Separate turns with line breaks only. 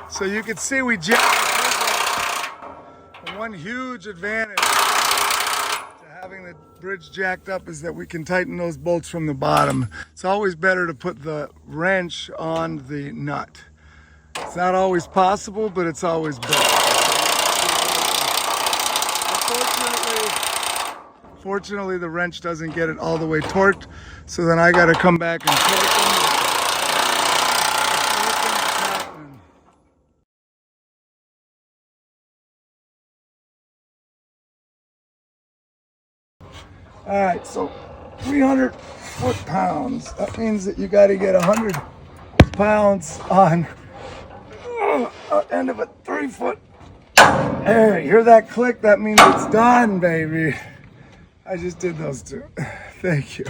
So you can see we jacked the one huge advantage to having the bridge jacked up is that we can tighten those bolts from the bottom. It's always better to put the wrench on the nut. It's not always possible, but it's always better. Fortunately, the wrench doesn't get it all the way torqued, so then I got to come back and torque them. All right, so 300 foot-pounds. That means that you got to get 100 pounds on end of a 3 foot. Hey, hear that click? That means it's done, baby. I just did those two. Thank you.